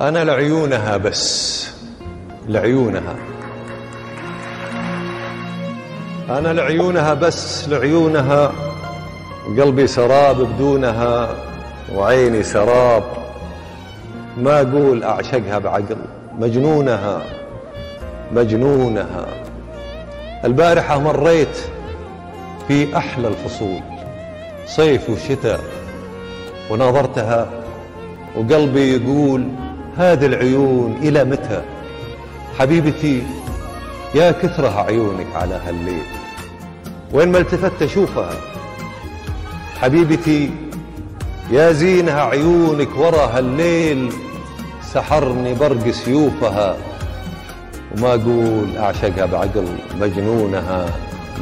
أنا لعيونها بس، لعيونها، أنا لعيونها بس، لعيونها قلبي سراب بدونها وعيني سراب، ما أقول أعشقها بعقل، مجنونها مجنونها. البارحة مريت في أحلى الفصول، صيف وشتاء، وناظرتها وقلبي يقول هذه العيون إلى متى؟ حبيبتي يا كثرها عيونك على هالليل، وين ما التفت أشوفها. حبيبتي يا زينها عيونك ورا هالليل، سحرني برق سيوفها، وما أقول أعشقها بعقل، مجنونها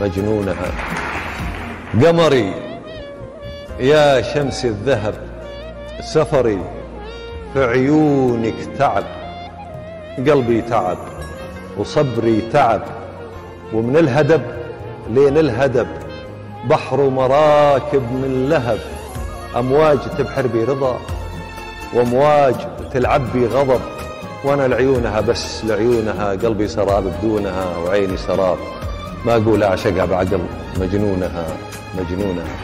مجنونها. قمري يا شمس الذهب، سفري في عيونك تعب، قلبي تعب وصبري تعب، ومن الهدب لين الهدب بحر مراكب من لهب، أمواج تبحر بي رضا وأمواج تلعب بي غضب، وأنا لعيونها بس، لعيونها قلبي سراب بدونها وعيني سراب، ما أقول أعشقها بعقل، مجنونها مجنونها.